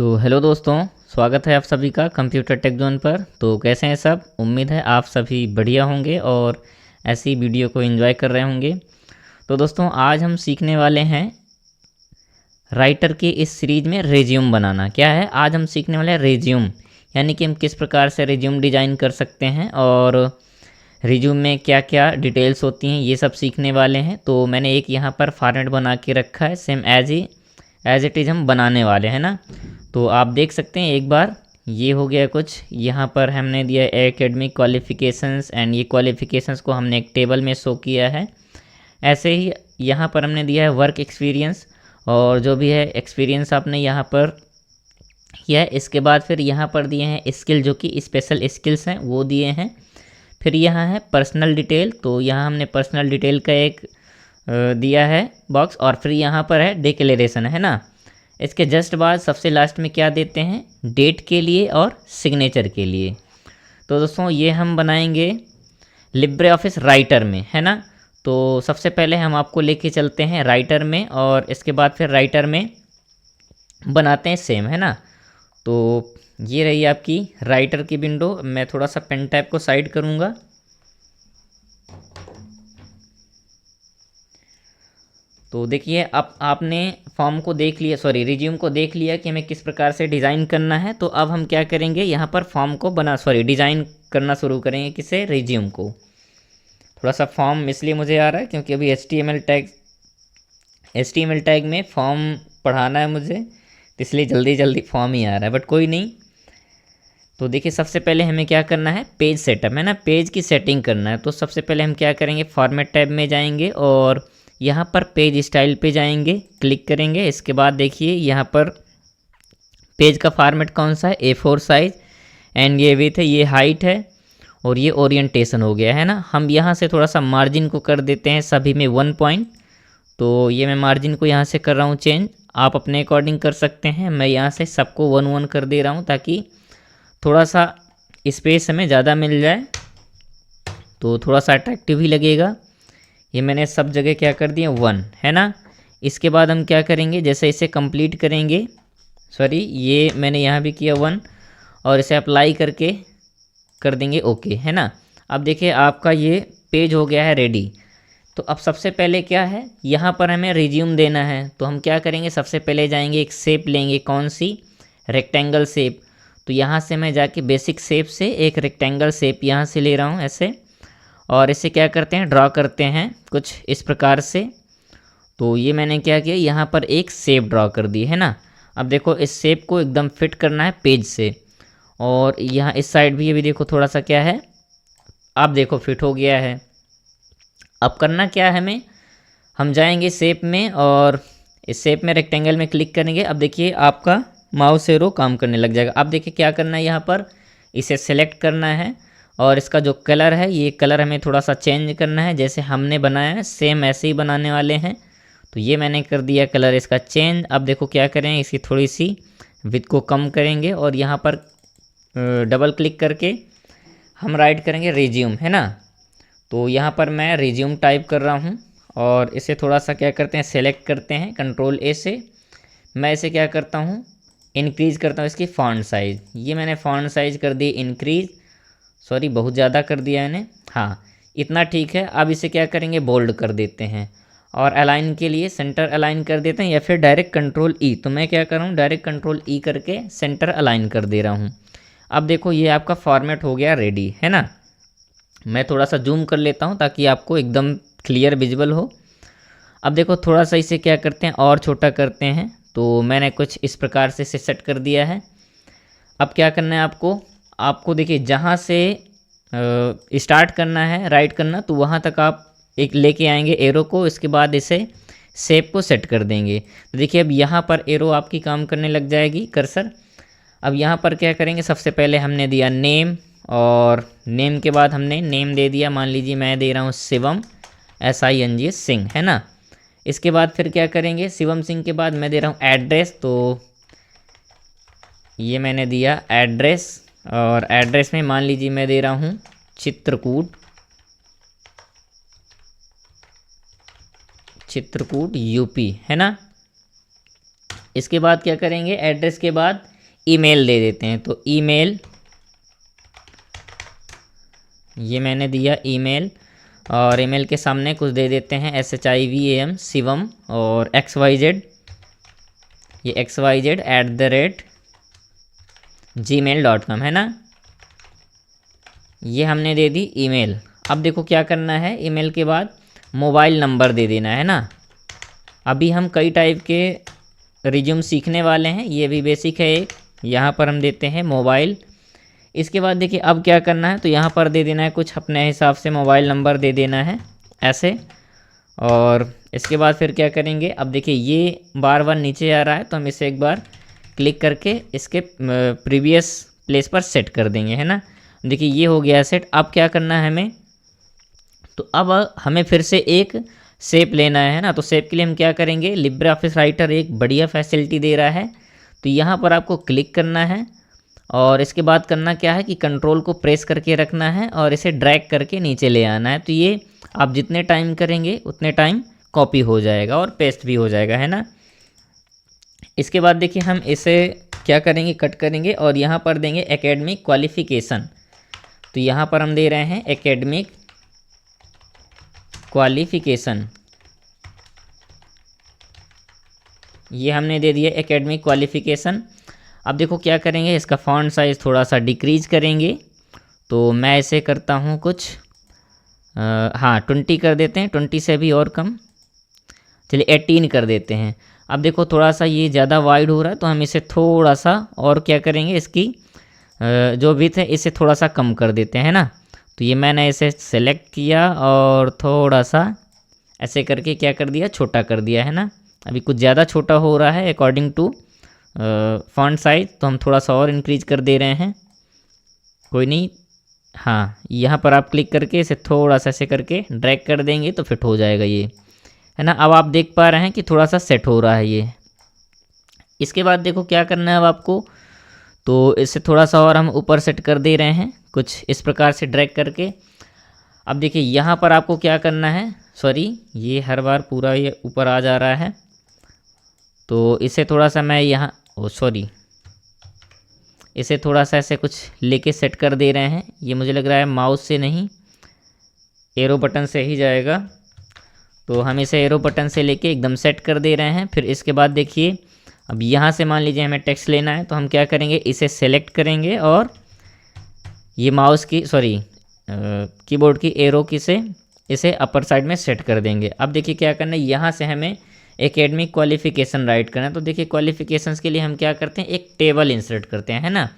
तो हेलो दोस्तों, स्वागत है आप सभी का कंप्यूटर टेक जोन पर। तो कैसे हैं सब? उम्मीद है आप सभी बढ़िया होंगे और ऐसी वीडियो को एंजॉय कर रहे होंगे। तो दोस्तों, आज हम सीखने वाले हैं राइटर की इस सीरीज में रेज्यूम बनाना। क्या है, आज हम सीखने वाले हैं रेज्यूम, यानी कि हम किस प्रकार से रेज्यूम डिज़ाइन कर सकते हैं और रिज्यूम में क्या क्या डिटेल्स होती हैं, ये सब सीखने वाले हैं। तो मैंने एक यहाँ पर फॉर्मेट बना के रखा है, सेम एज इट इज़ हम बनाने वाले हैं ना। तो आप देख सकते हैं एक बार, ये हो गया कुछ। यहाँ पर हमने दिया एकेडमिक क्वालिफ़िकेशंस एंड ये क्वालिफ़िकेशंस को हमने एक टेबल में शो किया है। ऐसे ही यहाँ पर हमने दिया है वर्क एक्सपीरियंस, और जो भी है एक्सपीरियंस आपने यहाँ पर किया है। इसके बाद फिर यहाँ पर दिए हैं स्किल, जो कि स्पेशल स्किल्स हैं वो दिए हैं। फिर यहाँ है पर्सनल डिटेल, तो यहाँ हमने पर्सनल डिटेल का एक दिया है बॉक्स, और फिर यहाँ पर है डिक्लेरेशन, है ना। इसके जस्ट बाद सबसे लास्ट में क्या देते हैं, डेट के लिए और सिग्नेचर के लिए। तो दोस्तों, ये हम बनाएंगे लिब्रे ऑफिस राइटर में, है ना। तो सबसे पहले हम आपको लेके चलते हैं राइटर में, और इसके बाद फिर राइटर में बनाते हैं सेम, है ना। तो ये रही आपकी राइटर की विंडो। मैं थोड़ा सा पेन टैब को साइड करूँगा। तो देखिए, अब आपने फॉर्म को देख लिया, सॉरी रिज्यूम को देख लिया कि हमें किस प्रकार से डिज़ाइन करना है। तो अब हम क्या करेंगे, यहाँ पर फॉर्म को डिज़ाइन करना शुरू करेंगे। किसे? रिज्यूम को। थोड़ा सा फॉर्म इसलिए मुझे आ रहा है क्योंकि अभी HTML टैग में फॉर्म पढ़ाना है मुझे, तो इसलिए जल्दी जल्दी फॉर्म ही आ रहा है, बट कोई नहीं। तो देखिए, सबसे पहले हमें क्या करना है, पेज सेटअप, है ना, पेज की सेटिंग करना है। तो सबसे पहले हम क्या करेंगे, फॉर्मेट टैब में जाएंगे और यहाँ पर पेज स्टाइल पे जाएंगे, क्लिक करेंगे। इसके बाद देखिए यहाँ पर पेज का फॉर्मेट कौन सा है, A4 साइज, एंड ये विड्थ है, ये हाइट है, और ये ओरिएंटेशन हो गया, है ना। हम यहाँ से थोड़ा सा मार्जिन को कर देते हैं सभी में 1 पॉइंट। तो ये मैं मार्जिन को यहाँ से कर रहा हूँ चेंज, आप अपने अकॉर्डिंग कर सकते हैं। मैं यहाँ से सबको 1 कर दे रहा हूँ ताकि थोड़ा सा स्पेस हमें ज़्यादा मिल जाए, तो थोड़ा सा अट्रैक्टिव ही लगेगा। ये मैंने सब जगह क्या कर दिया, 1, है ना। इसके बाद हम क्या करेंगे, जैसे इसे कंप्लीट करेंगे, सॉरी ये मैंने यहाँ भी किया 1, और इसे अप्लाई करके कर देंगे ओके, है ना। अब देखिए आपका ये पेज हो गया है रेडी। तो अब सबसे पहले क्या है, यहाँ पर हमें रिज्यूम देना है। तो हम क्या करेंगे, सबसे पहले जाएंगे एक शेप लेंगे, कौन सी, रेक्टेंगल शेप। तो यहाँ से मैं जाके बेसिक शेप से एक रेक्टेंगल शेप यहाँ से ले रहा हूँ ऐसे, और इसे क्या करते हैं, ड्रॉ करते हैं कुछ इस प्रकार से। तो ये मैंने क्या किया, यहाँ पर एक शेप ड्रॉ कर दी, है ना। अब देखो इस शेप को एकदम फिट करना है पेज से, और यहाँ इस साइड भी, ये भी देखो थोड़ा सा क्या है, अब देखो फिट हो गया है। अब करना क्या है हमें, हम जाएंगे शेप में, और इस शेप में रेक्टेंगल में क्लिक करेंगे। अब देखिए आपका माउस एरो काम करने लग जाएगा। अब देखिए क्या करना है, यहाँ पर इसे सेलेक्ट करना है, और इसका जो कलर है, ये कलर हमें थोड़ा सा चेंज करना है। जैसे हमने बनाया है सेम ऐसे ही बनाने वाले हैं। तो ये मैंने कर दिया कलर इसका चेंज। अब देखो क्या करें, इसकी थोड़ी सी विड्थ को कम करेंगे, और यहाँ पर डबल क्लिक करके हम राइट करेंगे रिज्यूम, है ना। तो यहाँ पर मैं रिज्यूम टाइप कर रहा हूँ, और इसे थोड़ा सा क्या करते हैं, सेलेक्ट करते हैं Ctrl+A से। मैं इसे क्या करता हूँ, इंक्रीज़ करता हूँ इसकी फ़ॉन्ट साइज़। ये मैंने फ़ॉन्ट साइज़ कर दी इंक्रीज़, सॉरी बहुत ज़्यादा कर दिया मैंने, हाँ इतना ठीक है। अब इसे क्या करेंगे, बोल्ड कर देते हैं, और अलाइन के लिए सेंटर अलाइन कर देते हैं, या फिर डायरेक्ट Ctrl+E। तो मैं क्या कर रहा हूँ, डायरेक्ट Ctrl+E करके सेंटर अलाइन कर दे रहा हूँ। अब देखो ये आपका फॉर्मेट हो गया रेडी, है ना। मैं थोड़ा सा जूम कर लेता हूँ ताकि आपको एकदम क्लियर विजिबल हो। अब देखो थोड़ा सा इसे क्या करते हैं, और छोटा करते हैं। तो मैंने कुछ इस प्रकार से इसे सेट कर दिया है। अब क्या करना है आपको देखिए, जहाँ से स्टार्ट करना है राइट करना, तो वहाँ तक आप एक लेके आएंगे एरो को। इसके बाद इसे शेप को सेट कर देंगे। तो देखिए अब यहाँ पर एरो आपकी काम करने लग जाएगी, कर्सर। अब यहाँ पर क्या करेंगे, सबसे पहले हमने दिया नेम, और नेम के बाद हमने नेम दे दिया, मान लीजिए मैं दे रहा हूँ शिवम, SING सिंह, है ना। इसके बाद फिर क्या करेंगे, शिवम सिंह के बाद मैं दे रहा हूँ एड्रेस। तो ये मैंने दिया एड्रेस, और एड्रेस में मान लीजिए मैं दे रहा हूँ चित्रकूट UP, है ना। इसके बाद क्या करेंगे, एड्रेस के बाद ईमेल दे देते हैं। तो ईमेल, ये मैंने दिया ईमेल, और ईमेल के सामने कुछ दे देते हैं SHIVAM शिवम, और XYZ, ये XYZ@gmail.com है ना। ये हमने दे दी ईमेल। अब देखो क्या करना है, ईमेल के बाद मोबाइल नंबर दे देना है ना। अभी हम कई टाइप के रिज्यूम सीखने वाले हैं, ये भी बेसिक है एक। यहाँ पर हम देते हैं मोबाइल। इसके बाद देखिए अब क्या करना है, तो यहाँ पर दे देना है कुछ अपने हिसाब से मोबाइल नंबर दे देना है ऐसे। और इसके बाद फिर क्या करेंगे, अब देखिए ये बार बार नीचे आ रहा है, तो हम इसे एक बार क्लिक करके इसके प्रीवियस प्लेस पर सेट कर देंगे, है ना। देखिए ये हो गया सेट। अब क्या करना है हमें, तो अब हमें फिर से एक शेप लेना है ना। तो शेप के लिए हम क्या करेंगे, लिब्रे ऑफिस राइटर एक बढ़िया फैसिलिटी दे रहा है। तो यहाँ पर आपको क्लिक करना है, और इसके बाद करना क्या है कि कंट्रोल को प्रेस करके रखना है और इसे ड्रैग करके नीचे ले आना है। तो ये आप जितने टाइम करेंगे उतने टाइम कॉपी हो जाएगा और पेस्ट भी हो जाएगा, है ना। इसके बाद देखिए हम इसे क्या करेंगे, कट करेंगे और यहाँ पर देंगे एकेडमिक क्वालिफ़िकेशन। तो यहाँ पर हम दे रहे हैं एकेडमिक क्वालिफ़िकेशन, ये हमने दे दिया एकेडमिक क्वालिफ़िकेशन। अब देखो क्या करेंगे, इसका फॉन्ट साइज़ थोड़ा सा डिक्रीज करेंगे। तो मैं इसे करता हूँ कुछ हाँ 20 कर देते हैं, 20 से भी और कम, चलिए 18 कर देते हैं। अब देखो थोड़ा सा ये ज़्यादा वाइड हो रहा है, तो हम इसे थोड़ा सा और क्या करेंगे, इसकी जो विड्थ है इसे थोड़ा सा कम कर देते हैं ना। तो ये मैंने इसे सेलेक्ट किया और थोड़ा सा ऐसे करके क्या कर दिया, छोटा कर दिया, है ना। अभी कुछ ज़्यादा छोटा हो रहा है अकॉर्डिंग टू फॉन्ट साइज़, तो हम थोड़ा सा और इंक्रीज कर दे रहे हैं, कोई नहीं। हाँ यहाँ पर आप क्लिक करके इसे थोड़ा सा ऐसे करके ड्रैग कर देंगे तो फिट हो जाएगा ये, है ना। अब आप देख पा रहे हैं कि थोड़ा सा सेट हो रहा है ये। इसके बाद देखो क्या करना है अब आपको, तो इसे थोड़ा सा और हम ऊपर सेट कर दे रहे हैं कुछ इस प्रकार से ड्रैग करके। अब देखिए यहाँ पर आपको क्या करना है, सॉरी ये हर बार पूरा ये ऊपर आ जा रहा है, तो इसे थोड़ा सा मैं यहाँ इसे थोड़ा सा ऐसे कुछ लेके सेट कर दे रहे हैं। ये मुझे लग रहा है माउस से नहीं, एरो बटन से ही जाएगा। तो हम इसे एरो बटन से लेके एकदम सेट कर दे रहे हैं। फिर इसके बाद देखिए अब यहाँ से मान लीजिए हमें टेक्स्ट लेना है, तो हम क्या करेंगे, इसे सेलेक्ट करेंगे और ये माउस की कीबोर्ड की एरो की से इसे अपर साइड में सेट कर देंगे। अब देखिए क्या करना है, यहाँ से हमें एकेडमिक क्वालिफ़िकेशन राइट करना है। तो देखिए क्वालिफ़िकेशंस के लिए हम क्या करते हैं, एक टेबल इंसर्ट करते हैं, है ना।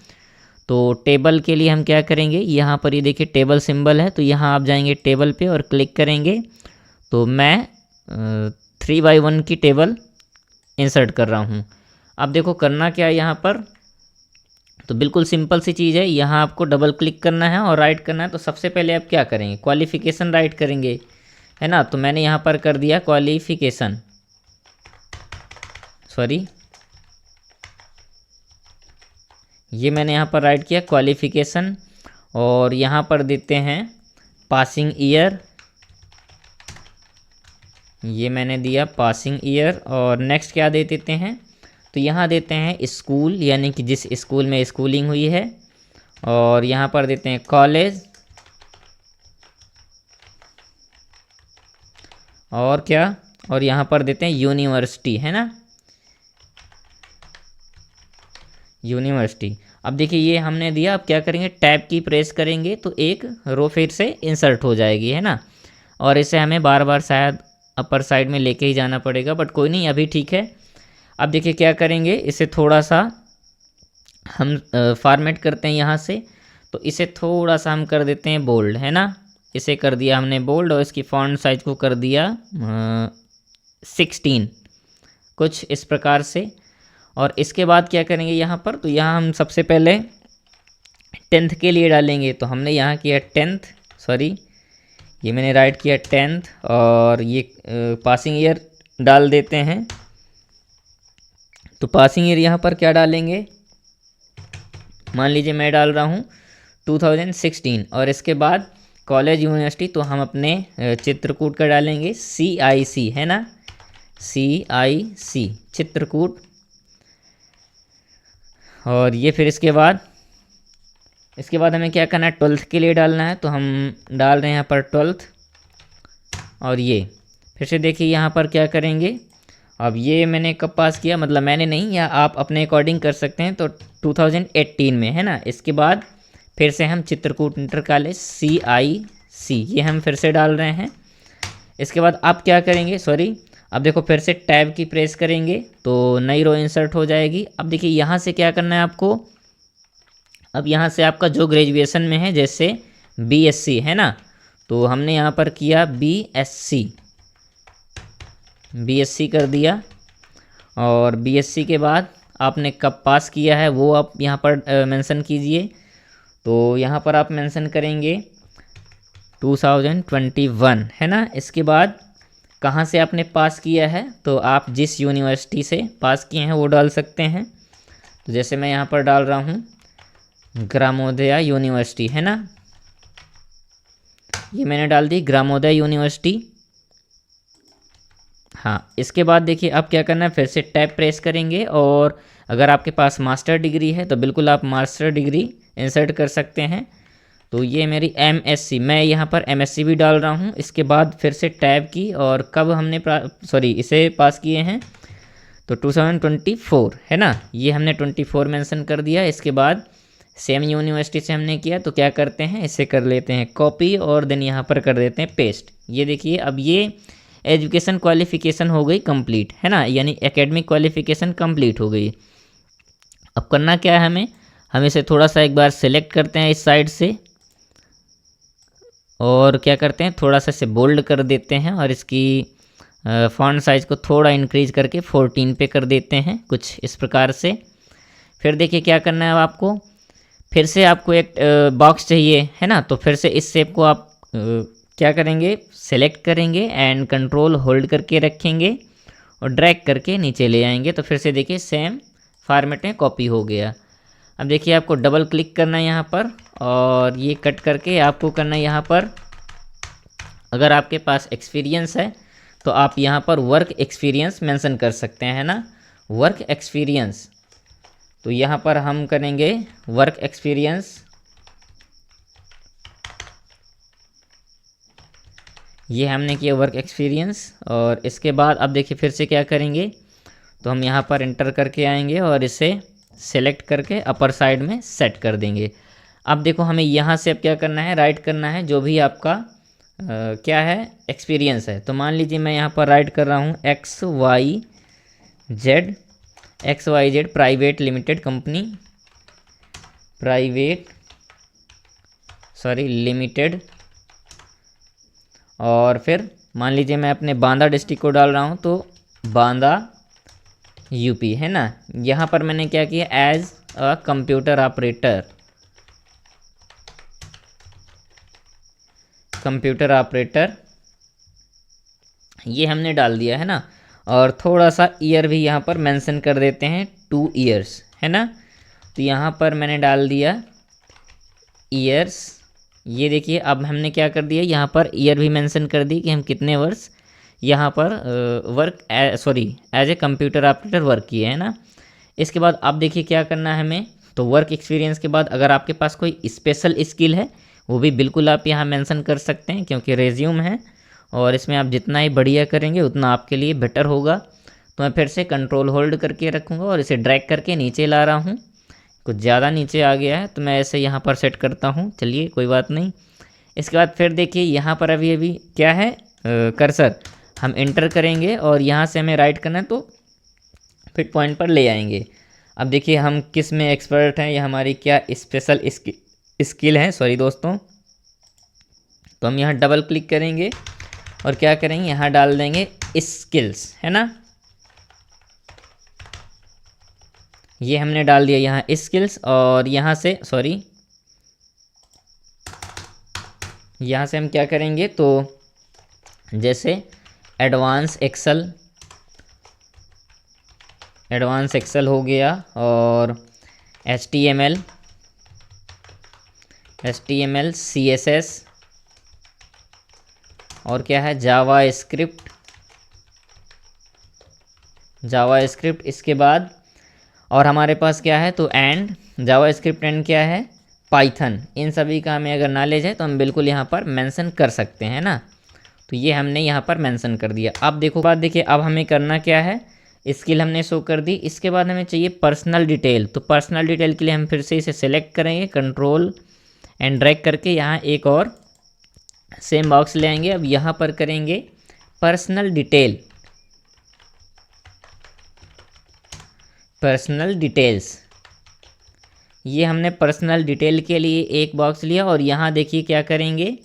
तो टेबल के लिए हम क्या करेंगे, यहाँ पर ये देखिए टेबल सिंबल है, तो यहाँ आप जाएंगे टेबल पे और क्लिक करेंगे। तो मैं 3x1 की टेबल इंसर्ट कर रहा हूँ। अब देखो करना क्या है यहाँ पर, तो बिल्कुल सिंपल सी चीज़ है, यहाँ आपको डबल क्लिक करना है और राइट करना है। तो सबसे पहले आप क्या करेंगे, क्वालिफ़िकेशन राइट करेंगे, है ना। तो मैंने यहाँ पर कर दिया क्वालिफ़िकेशन, ये मैंने यहाँ पर राइट किया क्वालिफ़िकेशन, और यहाँ पर देते हैं पासिंग ईयर, ये मैंने दिया पासिंग ईयर। और नेक्स्ट क्या दे देते हैं, तो यहाँ देते हैं स्कूल, यानी कि जिस स्कूल में स्कूलिंग हुई है। और यहाँ पर देते हैं कॉलेज, और क्या, और यहाँ पर देते हैं यूनिवर्सिटी, है ना, यूनिवर्सिटी। अब देखिए ये हमने दिया। अब क्या करेंगे, टैब की प्रेस करेंगे तो एक रो फिर से इंसर्ट हो जाएगी, है ना। और इसे हमें बार बार शायद अपर साइड में लेके ही जाना पड़ेगा, बट कोई नहीं, अभी ठीक है। अब देखिए क्या करेंगे, इसे थोड़ा सा हम फॉर्मेट करते हैं यहाँ से। तो इसे थोड़ा सा हम कर देते हैं बोल्ड, है ना। इसे कर दिया हमने बोल्ड, और इसकी फॉन्ट साइज को कर दिया 16, कुछ इस प्रकार से। और इसके बाद क्या करेंगे यहाँ पर, तो यहाँ हम सबसे पहले 10th के लिए डालेंगे। तो हमने यहाँ किया 10th, ये मैंने राइट किया 10th, और ये पासिंग ईयर डाल देते हैं। तो पासिंग ईयर यहाँ पर क्या डालेंगे, मान लीजिए मैं डाल रहा हूँ 2016। और इसके बाद कॉलेज यूनिवर्सिटी, तो हम अपने चित्रकूट का डालेंगे CIC, है ना, CIC चित्रकूट। और ये फिर इसके बाद हमें क्या करना है, 12th के लिए डालना है, तो हम डाल रहे हैं यहाँ पर 12th। और ये फिर से देखिए यहाँ पर क्या करेंगे, अब ये मैंने कब पास किया, मतलब मैंने नहीं, या आप अपने अकॉर्डिंग कर सकते हैं, तो 2018 में है ना। इसके बाद फिर से हम चित्रकूट इंटर कॉलेज CIC ये हम फिर से डाल रहे हैं। इसके बाद आप क्या करेंगे, सॉरी, अब देखो फिर से टैब की प्रेस करेंगे तो नई रो इंसर्ट हो जाएगी। अब देखिए यहाँ से क्या करना है आपको, अब यहाँ से आपका जो ग्रेजुएशन में है, जैसे BSc है ना, तो हमने यहाँ पर किया BSc कर दिया। और BSc के बाद आपने कब पास किया है वो आप यहाँ पर मेंशन कीजिए। तो यहाँ पर आप मेंशन करेंगे 2021 है ना। इसके बाद कहाँ से आपने पास किया है, तो आप जिस यूनिवर्सिटी से पास किए हैं वो डाल सकते हैं। तो जैसे मैं यहाँ पर डाल रहा हूँ ग्रामोदय यूनिवर्सिटी है ना, ये मैंने डाल दी ग्रामोदय यूनिवर्सिटी। हाँ, इसके बाद देखिए अब क्या करना है, फिर से टैब प्रेस करेंगे और अगर आपके पास मास्टर डिग्री है तो बिल्कुल आप मास्टर डिग्री इंसर्ट कर सकते हैं। तो ये मेरी MSc, मैं यहाँ पर MSc भी डाल रहा हूँ। इसके बाद फिर से टैब की, और कब हमने इसे पास किए हैं, तो 2024 है ना, ये हमने 24 मेंशन कर दिया। इसके बाद सेम यूनिवर्सिटी से हमने किया, तो क्या करते हैं, इसे कर लेते हैं कॉपी और देन यहाँ पर कर देते हैं पेस्ट। ये देखिए अब ये एजुकेशन क्वालिफिकेशन हो गई कंप्लीट है ना, यानी एकेडमिक क्वालिफिकेशन कंप्लीट हो गई। अब करना क्या है हम इसे थोड़ा सा एक बार सेलेक्ट करते हैं इस साइड से, और क्या करते हैं, थोड़ा सा इसे बोल्ड कर देते हैं और इसकी फॉन्ट साइज़ को थोड़ा इंक्रीज करके 14 पे कर देते हैं, कुछ इस प्रकार से। फिर देखिए क्या करना है आपको, फिर से आपको एक बॉक्स चाहिए है ना, तो फिर से इस शेप को आप क्या करेंगे, सेलेक्ट करेंगे एंड कंट्रोल होल्ड करके रखेंगे और ड्रैग करके नीचे ले आएंगे। तो फिर से देखिए सेम फॉर्मेट में कॉपी हो गया। अब देखिए आपको डबल क्लिक करना है यहाँ पर, और ये कट करके आपको करना है यहाँ पर, अगर आपके पास एक्सपीरियंस है तो आप यहाँ पर वर्क एक्सपीरियंस मेंशन कर सकते हैं, है ना, वर्क एक्सपीरियंस। तो यहाँ पर हम करेंगे वर्क एक्सपीरियंस, ये हमने किया वर्क एक्सपीरियंस। और इसके बाद अब देखिए फिर से क्या करेंगे, तो हम यहाँ पर एंटर करके आएंगे और इसे सेलेक्ट करके अपर साइड में सेट कर देंगे। अब देखो हमें यहाँ से अब क्या करना है, राइट करना है जो भी आपका क्या है एक्सपीरियंस है। तो मान लीजिए मैं यहाँ पर राइट कर रहा हूँ XYZ private limited company, limited. और फिर मान लीजिए मैं अपने बांदा डिस्ट्रिक्ट को डाल रहा हूँ, तो बांदा UP है ना। यहाँ पर मैंने क्या किया, एज अ कंप्यूटर ऑपरेटर ये हमने डाल दिया है ना। और थोड़ा सा ईयर भी यहाँ पर मेंशन कर देते हैं, 2 ईयर्स है ना। तो यहाँ पर मैंने डाल दिया ईयर्स। ये देखिए अब हमने क्या कर दिया, यहाँ पर ईयर भी मेंशन कर दी कि हम कितने वर्ष यहाँ पर as a computer operator work किए है ना। इसके बाद अब देखिए क्या करना है हमें, तो वर्क एक्सपीरियंस के बाद अगर आपके पास कोई स्पेशल स्किल है वो भी बिल्कुल आप यहाँ मेंशन कर सकते हैं, क्योंकि रेज्यूम है और इसमें आप जितना ही बढ़िया करेंगे उतना आपके लिए बेटर होगा। तो मैं फिर से कंट्रोल होल्ड करके रखूँगा और इसे ड्रैग करके नीचे ला रहा हूँ। कुछ ज़्यादा नीचे आ गया है तो मैं ऐसे यहाँ पर सेट करता हूँ, चलिए कोई बात नहीं। इसके बाद फिर देखिए यहाँ पर अभी क्या है, कर्सर हम एंटर करेंगे और यहाँ से हमें राइट करना है, तो फिट पॉइंट पर ले आएंगे। अब देखिए हम किस में एक्सपर्ट हैं, या हमारी क्या स्पेशल स्किल है, सॉरी दोस्तों। तो हम यहाँ डबल क्लिक करेंगे और क्या करेंगे, यहाँ डाल देंगे स्किल्स है ना। ये हमने डाल दिया यहाँ स्किल्स, और यहाँ से यहाँ से हम क्या करेंगे, तो जैसे एडवांस एक्सेल हो गया, और HTML CSS, और क्या है जावा स्क्रिप्ट। इसके बाद और हमारे पास क्या है, तो एंड जावास्क्रिप्ट एंड क्या है, पाइथन, इन सभी का हमें अगर नॉलेज है तो हम बिल्कुल यहाँ पर मेंशन कर सकते हैं ना। तो ये हमने यहाँ पर मेंशन कर दिया। अब देखो बात देखिए, अब हमें करना क्या है, स्किल हमने शो कर दी। इसके बाद हमें चाहिए पर्सनल डिटेल। तो पर्सनल डिटेल के लिए हम फिर से इसे सेलेक्ट करेंगे, कंट्रोल एंड ड्रैग करके यहाँ एक और सेम बॉक्स ले आएंगे। अब यहाँ पर करेंगे पर्सनल डिटेल, पर्सनल डिटेल्स। ये हमने पर्सनल डिटेल के लिए एक बॉक्स लिया और यहाँ देखिए क्या करेंगे,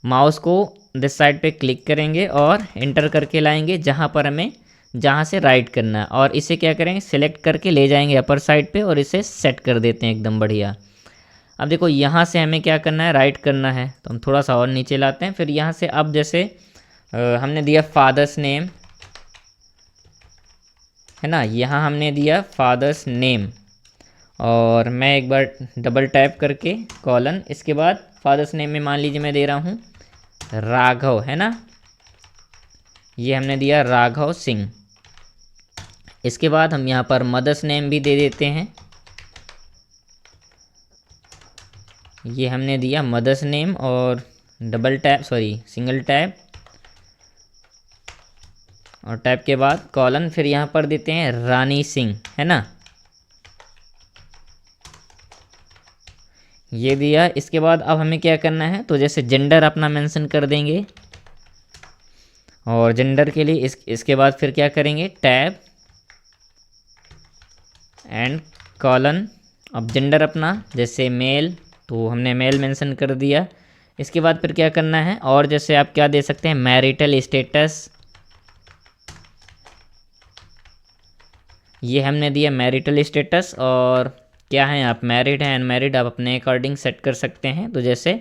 माउस को दिस साइड पे क्लिक करेंगे और एंटर करके लाएंगे जहाँ पर हमें, जहाँ से राइट करना है, और इसे क्या करेंगे, सेलेक्ट करके ले जाएंगे अपर साइड पे और इसे सेट कर देते हैं एकदम बढ़िया। अब देखो यहाँ से हमें क्या करना है, राइट करना है, तो हम थोड़ा सा और नीचे लाते हैं। फिर यहाँ से अब जैसे हमने दिया फादर्स नेम, है ना, यहाँ हमने दिया फादर्स नेम, और मैं एक बार डबल टैप करके कॉलन, इसके बाद फादर्स नेम में मान लीजिए मैं दे रहा हूँ राघव, है ना, ये हमने दिया राघव सिंह। इसके बाद हम यहाँ पर मदर्स नेम भी दे देते हैं, ये हमने दिया मदर्स नेम, और double tap, sorry single tap, और टैप के बाद कॉलन, फिर यहाँ पर देते हैं रानी सिंह, है ना, ये दिया। इसके बाद अब हमें क्या करना है, तो जैसे जेंडर अपना मेंशन कर देंगे, और जेंडर के लिए इसके बाद फिर क्या करेंगे, टैब एंड कॉलन। अब जेंडर अपना जैसे मेल, तो हमने मेल मेंशन कर दिया। इसके बाद फिर क्या करना है, और जैसे आप क्या दे सकते हैं, मैरिटल स्टेटस, ये हमने दिया मैरिटल स्टेटस, और क्या है आप मैरिड हैं अनमैरिड आप अपने अकॉर्डिंग सेट कर सकते हैं। तो जैसे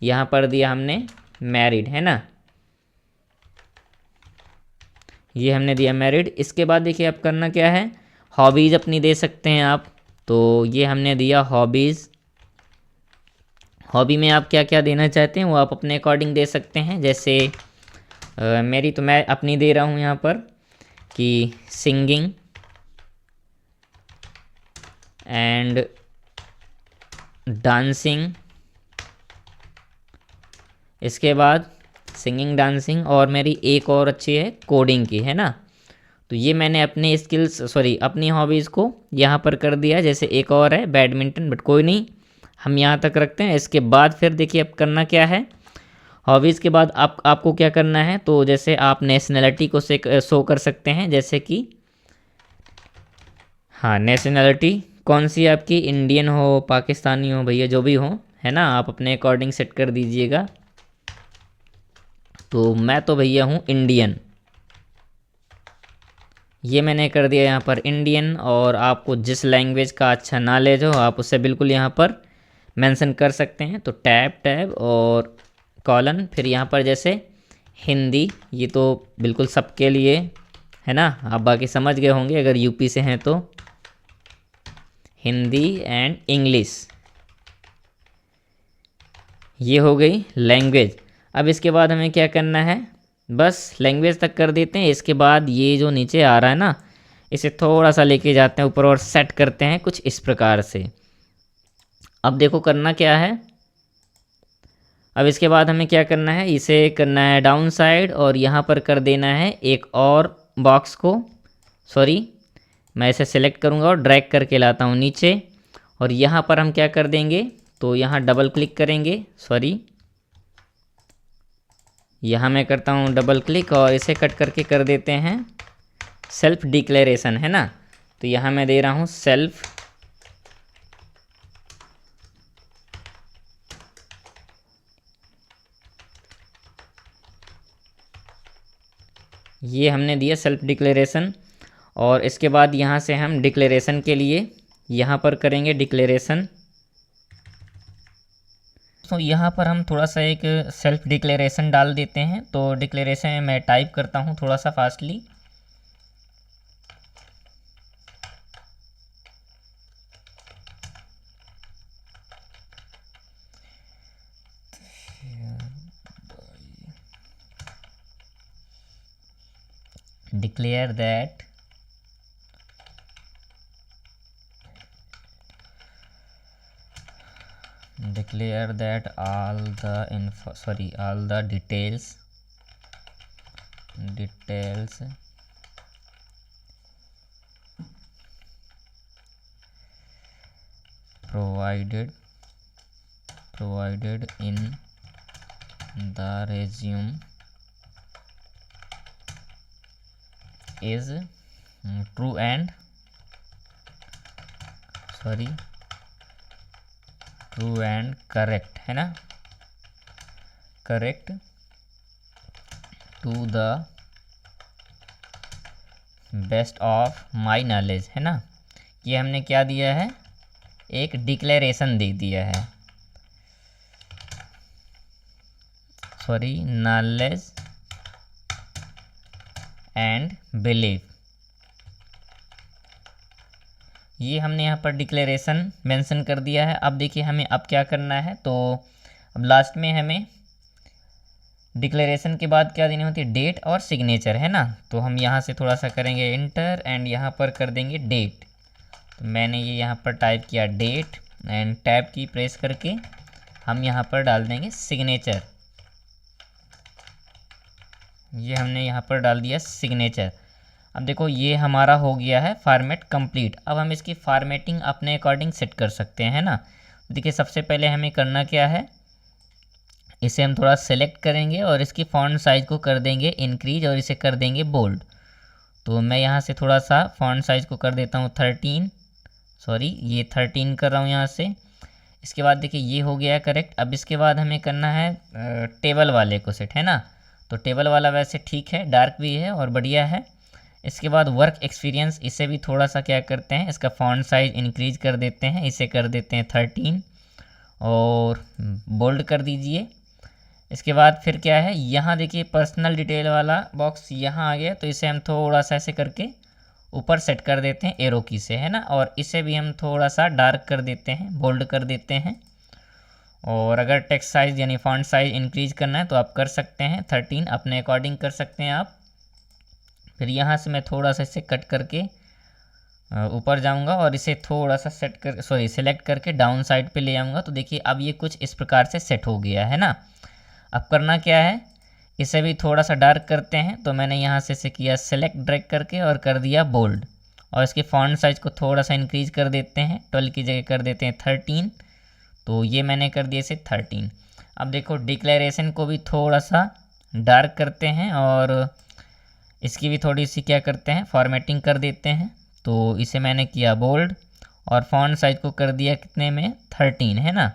यहाँ पर दिया हमने मैरिड, है ना, ये हमने दिया मैरिड। इसके बाद देखिए आप करना क्या है, हॉबीज़ अपनी दे सकते हैं आप, तो ये हमने दिया हॉबीज़। हॉबी में आप क्या क्या देना चाहते हैं वो आप अपने अकॉर्डिंग दे सकते हैं। जैसे मेरी तो मैं अपनी दे रहा हूँ यहाँ पर कि सिंगिंग एंड डांसिंग। इसके बाद सिंगिंग, डांसिंग, और मेरी एक और अच्छी है कोडिंग की, है ना। तो ये मैंने अपने स्किल्स, सॉरी अपनी हॉबीज़ को यहाँ पर कर दिया। जैसे एक और है बैडमिंटन, बट कोई नहीं, हम यहाँ तक रखते हैं। इसके बाद फिर देखिए अब करना क्या है, हॉबीज़ के बाद आपको क्या करना है, तो जैसे आप नेशनैलिटी को शो कर सकते हैं, जैसे कि हाँ नेशनैलिटी कौन सी आपकी, इंडियन हो पाकिस्तानी हो भैया जो भी हो, है ना, आप अपने अकॉर्डिंग सेट कर दीजिएगा। तो मैं तो भैया हूँ इंडियन, ये मैंने कर दिया यहाँ पर इंडियन। और आपको जिस लैंग्वेज का अच्छा नॉलेज हो आप उसे बिल्कुल यहाँ पर मेंशन कर सकते हैं। तो टैब टैब और कॉलन, फिर यहाँ पर जैसे हिंदी, ये तो बिल्कुल सबके लिए है ना, आप बाकी समझ गए होंगे अगर यूपी से हैं तो। हिंदी एंड इंग्लिश, ये हो गई लैंग्वेज। अब इसके बाद हमें क्या करना है, बस लैंग्वेज तक कर देते हैं। इसके बाद ये जो नीचे आ रहा है ना, इसे थोड़ा सा लेके जाते हैं ऊपर और सेट करते हैं कुछ इस प्रकार से। अब देखो करना क्या है, अब इसके बाद हमें क्या करना है, इसे करना है डाउन साइड और यहाँ पर कर देना है एक और बॉक्स को, सॉरी मैं इसे सेलेक्ट करूँगा और ड्रैग करके लाता हूँ नीचे। और यहाँ पर हम क्या कर देंगे, तो यहाँ डबल क्लिक करेंगे, सॉरी यहाँ मैं करता हूँ डबल क्लिक और इसे कट करके कर देते हैं सेल्फ डिक्लेरेशन, है ना। तो यहाँ मैं दे रहा हूँ सेल्फ, ये हमने दिया सेल्फ डिक्लेरेशन। और इसके बाद यहाँ से हम डिक्लेरेशन के लिए यहाँ पर करेंगे डिक्लेरेशन। तो यहाँ पर हम थोड़ा सा एक सेल्फ डिक्लेरेशन डाल देते हैं। तो डिक्लेरेशन मैं टाइप करता हूँ थोड़ा सा fastly. Declare that declare that all the details provided in the resume is true and correct, है ना, correct to the best of my knowledge, है ना। ये हमने क्या दिया है, एक डिक्लेरेशन दे दिया है, नॉलेज एंड बिलीफ। ये हमने यहाँ पर डिक्लेरेशन मेंशन कर दिया है। अब देखिए हमें अब क्या करना है, तो अब लास्ट में हमें डिक्लेरेशन के बाद क्या देनी होती है, डेट और सिग्नेचर, है ना। तो हम यहाँ से थोड़ा सा करेंगे इंटर एंड यहाँ पर कर देंगे डेट। तो मैंने ये यहाँ पर टाइप किया डेट एंड टैब की प्रेस करके हम यहाँ पर डाल देंगे सिग्नेचर। ये हमने यहाँ पर डाल दिया सिग्नेचर। अब देखो ये हमारा हो गया है फॉर्मेट कंप्लीट। अब हम इसकी फॉर्मेटिंग अपने अकॉर्डिंग सेट कर सकते हैं ना। देखिए सबसे पहले हमें करना क्या है, इसे हम थोड़ा सेलेक्ट करेंगे और इसकी फॉन्ट साइज़ को कर देंगे इंक्रीज और इसे कर देंगे बोल्ड। तो मैं यहाँ से थोड़ा सा फॉन्ट साइज़ को कर देता हूँ 13 कर रहा हूँ यहाँ से। इसके बाद देखिए ये हो गया करेक्ट। अब इसके बाद हमें करना है टेबल वाले को सेट, है ना। तो टेबल वाला वैसे ठीक है, डार्क भी है और बढ़िया है। इसके बाद वर्क एक्सपीरियंस, इसे भी थोड़ा सा क्या करते हैं, इसका फॉन्ट साइज़ इंक्रीज कर देते हैं, इसे कर देते हैं 13 और बोल्ड कर दीजिए। इसके बाद फिर क्या है, यहाँ देखिए पर्सनल डिटेल वाला बॉक्स यहाँ आ गया, तो इसे हम थोड़ा सा ऐसे करके ऊपर सेट कर देते हैं एरो की से, है ना। और इसे भी हम थोड़ा सा डार्क कर देते हैं, बोल्ड कर देते हैं। और अगर टेक्स्ट साइज़ यानी फॉन्ट साइज़ इंक्रीज करना है तो आप कर सकते हैं 13, अपने अकॉर्डिंग कर सकते हैं आप। फिर यहाँ से मैं थोड़ा सा इसे कट करके ऊपर जाऊँगा और इसे थोड़ा सा सेलेक्ट करके डाउन साइड पे ले आऊँगा। तो देखिए अब ये कुछ इस प्रकार से सेट हो गया है ना। अब करना क्या है, इसे भी थोड़ा सा डार्क करते हैं। तो मैंने यहाँ से इसे किया सेलेक्ट ड्रैग करके और कर दिया बोल्ड और इसके फॉन्ट साइज़ को थोड़ा सा इंक्रीज कर देते हैं, 12 की जगह कर देते हैं 13। तो ये मैंने कर दिया इसे 13। अब देखो डिक्लेरेशन को भी थोड़ा सा डार्क करते हैं और इसकी भी थोड़ी सी क्या करते हैं, फॉर्मेटिंग कर देते हैं। तो इसे मैंने किया बोल्ड और फॉन्ट साइज़ को कर दिया कितने में, 13, है ना।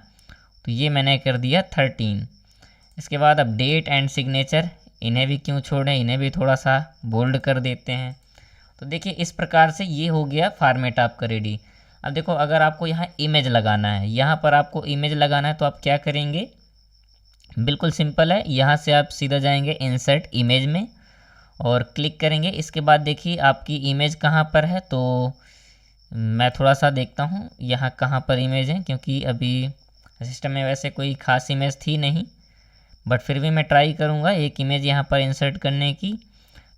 तो ये मैंने कर दिया 13। इसके बाद अब डेट एंड सिग्नेचर, इन्हें भी क्यों छोड़ें, इन्हें भी थोड़ा सा बोल्ड कर देते हैं। तो देखिए इस प्रकार से ये हो गया फॉर्मेट आपका रेडी। अब देखो अगर आपको यहाँ इमेज लगाना है, यहाँ पर आपको इमेज लगाना है तो आप क्या करेंगे, बिल्कुल सिंपल है। यहाँ से आप सीधा जाएंगे इंसर्ट इमेज में और क्लिक करेंगे। इसके बाद देखिए आपकी इमेज कहाँ पर है, तो मैं थोड़ा सा देखता हूँ यहाँ कहाँ पर इमेज है, क्योंकि अभी सिस्टम में वैसे कोई ख़ास इमेज थी नहीं, बट फिर भी मैं ट्राई करूँगा एक इमेज यहाँ पर इंसर्ट करने की।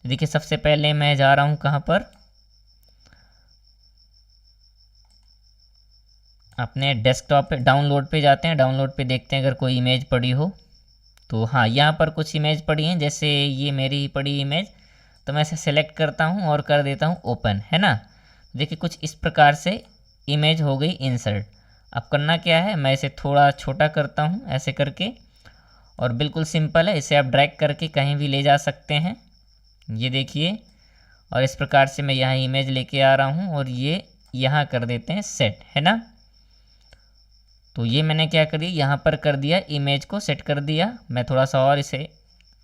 देखिए सबसे पहले मैं जा रहा हूँ कहाँ पर, अपने डेस्कटॉप पे डाउनलोड पे जाते हैं। डाउनलोड पे देखते हैं अगर कोई इमेज पड़ी हो। तो हाँ यहाँ पर कुछ इमेज पड़ी हैं, जैसे ये मेरी ही पड़ी इमेज। तो मैं इसे सेलेक्ट करता हूँ और कर देता हूँ ओपन, है ना। देखिए कुछ इस प्रकार से इमेज हो गई इंसर्ट। अब करना क्या है, मैं इसे थोड़ा छोटा करता हूँ ऐसे करके और बिल्कुल सिंपल है, इसे आप ड्रैग करके कहीं भी ले जा सकते हैं। ये देखिए और इस प्रकार से मैं यहाँ इमेज लेके आ रहा हूँ और ये यहाँ कर देते हैं सेट, है ना। तो ये मैंने क्या कर दिया, यहाँ पर कर दिया, इमेज को सेट कर दिया। मैं थोड़ा सा और इसे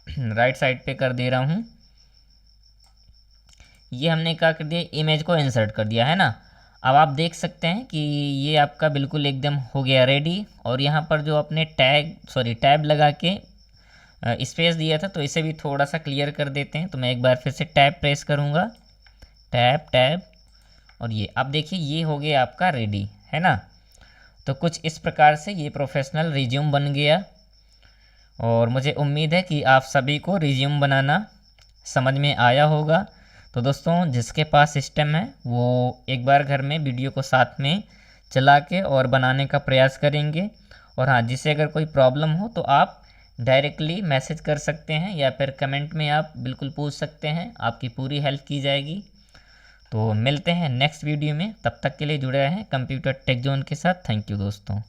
राइट साइड पे कर दे रहा हूँ। ये हमने क्या कर दिया, इमेज को इंसर्ट कर दिया, है ना। अब आप देख सकते हैं कि ये आपका बिल्कुल एकदम हो गया रेडी। और यहाँ पर जो अपने टैब लगा के स्पेस दिया था, तो इसे भी थोड़ा सा क्लियर कर देते हैं। तो मैं एक बार फिर से टैब प्रेस करूँगा, टैब और ये अब देखिए ये हो गया आपका रेडी, है ना। तो कुछ इस प्रकार से ये प्रोफेशनल रिज्यूम बन गया। और मुझे उम्मीद है कि आप सभी को रिज्यूम बनाना समझ में आया होगा। तो दोस्तों जिसके पास सिस्टम है वो एक बार घर में वीडियो को साथ में चला के और बनाने का प्रयास करेंगे। और हाँ, जिससे अगर कोई प्रॉब्लम हो तो आप डायरेक्टली मैसेज कर सकते हैं या फिर कमेंट में आप बिल्कुल पूछ सकते हैं, आपकी पूरी हेल्प की जाएगी। तो मिलते हैं नेक्स्ट वीडियो में, तब तक के लिए जुड़े रहें कंप्यूटर टेक जोन के साथ। थैंक यू दोस्तों।